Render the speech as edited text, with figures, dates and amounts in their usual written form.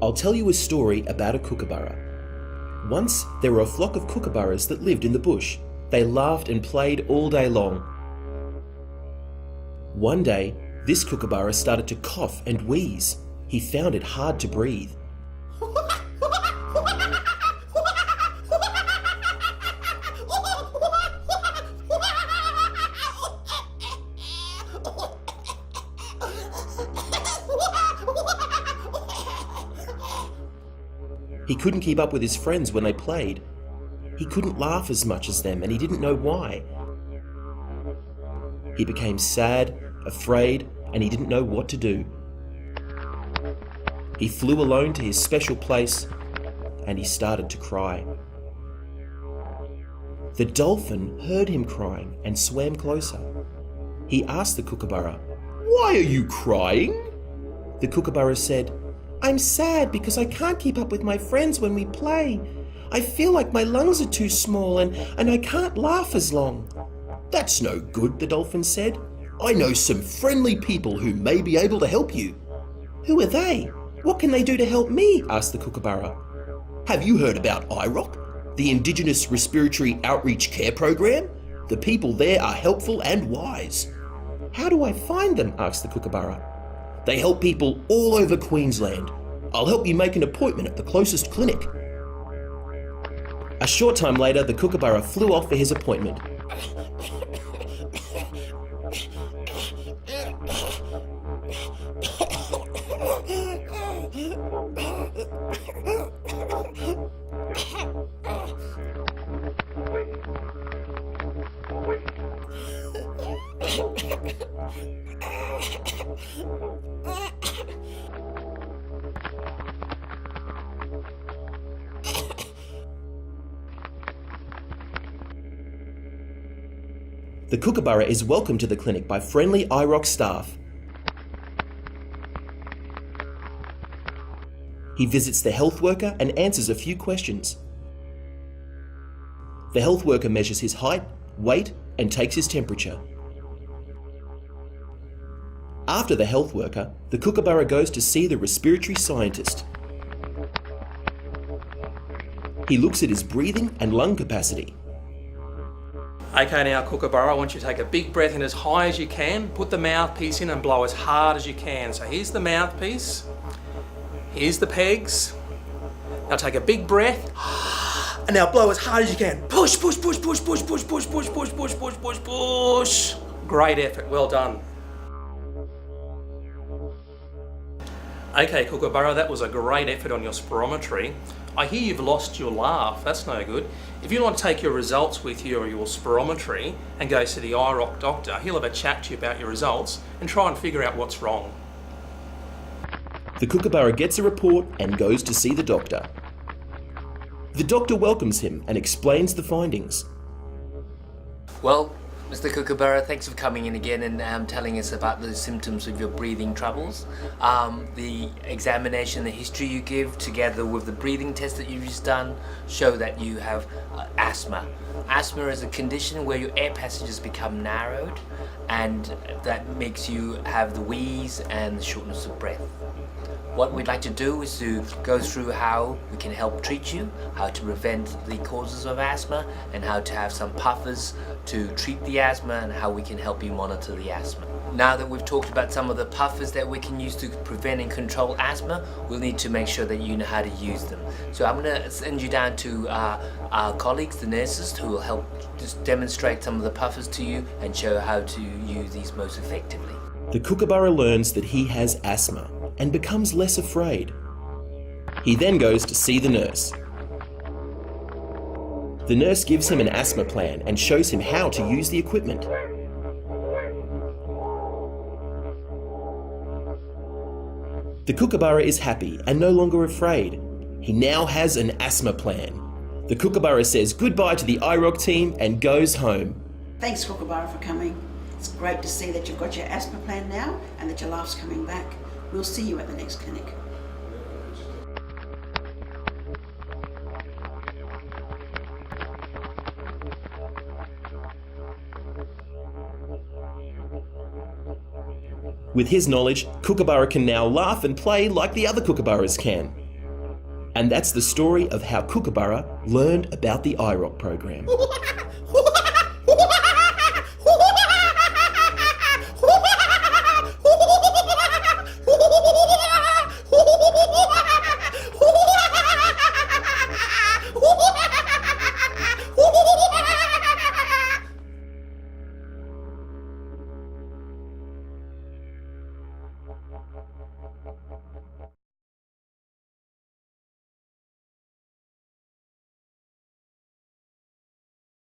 I'll tell you a story about a kookaburra. Once, there were a flock of kookaburras that lived in the bush. They laughed and played all day long. One day, this kookaburra started to cough and wheeze. He found it hard to breathe. He couldn't keep up with his friends when they played. He couldn't laugh as much as them, and he didn't know why. He became sad, afraid, and he didn't know what to do. He flew alone to his special place, and he started to cry. The dolphin heard him crying and swam closer. He asked the kookaburra, "Why are you crying?" The kookaburra said, "I'm sad because I can't keep up with my friends when we play. I feel like my lungs are too small and I can't laugh as long." "That's no good," the dolphin said. "I know some friendly people who may be able to help you." "Who are they? What can they do to help me?" asked the kookaburra. "Have you heard about IROC, the Indigenous Respiratory Outreach Care Program? The people there are helpful and wise." "How do I find them?" asked the kookaburra. "They help people all over Queensland. I'll help you make an appointment at the closest clinic." A short time later, the kookaburra flew off for his appointment. The kookaburra is welcomed to the clinic by friendly IROC staff. He visits the health worker and answers a few questions. The health worker measures his height, weight, and takes his temperature. After the health worker, the kookaburra goes to see the respiratory scientist. He looks at his breathing and lung capacity. Okay, now Kookaburra, I want you to take a big breath in as high as you can, put the mouthpiece in and blow as hard as you can. So here's the mouthpiece, here's the pegs. Now take a big breath, and now blow as hard as you can. Push, push, push, push, push, push, push, push, push, push, push, push, push. Great effort, well done. Okay, Kookaburra, that was a great effort on your spirometry. I hear you've lost your laugh, that's no good. If you want to take your results with you or your spirometry and go to the IROC doctor, he'll have a chat to you about your results and try and figure out what's wrong. The kookaburra gets a report and goes to see the doctor. The doctor welcomes him and explains the findings. Well, Mr. Kookaburra, thanks for coming in again and telling us about the symptoms of your breathing troubles. The examination, the history you give, together with the breathing test that you've just done, show that you have asthma. Asthma is a condition where your air passages become narrowed, and that makes you have the wheeze and the shortness of breath. What we'd like to do is to go through how we can help treat you, how to prevent the causes of asthma, and how to have some puffers to treat the asthma, and how we can help you monitor the asthma. Now that we've talked about some of the puffers that we can use to prevent and control asthma, we'll need to make sure that you know how to use them. So I'm going to send you down to our colleagues, the nurses, who will help just demonstrate some of the puffers to you and show how to use these most effectively. The kookaburra learns that he has asthma and becomes less afraid. He then goes to see the nurse. The nurse gives him an asthma plan and shows him how to use the equipment. The kookaburra is happy and no longer afraid. He now has an asthma plan. The kookaburra says goodbye to the IROC team and goes home. Thanks, Kookaburra, for coming. It's great to see that you've got your asthma plan now and that your laugh's coming back. We'll see you at the next clinic. With his knowledge, Kookaburra can now laugh and play like the other kookaburras can. And that's the story of how Kookaburra learned about the IROC program.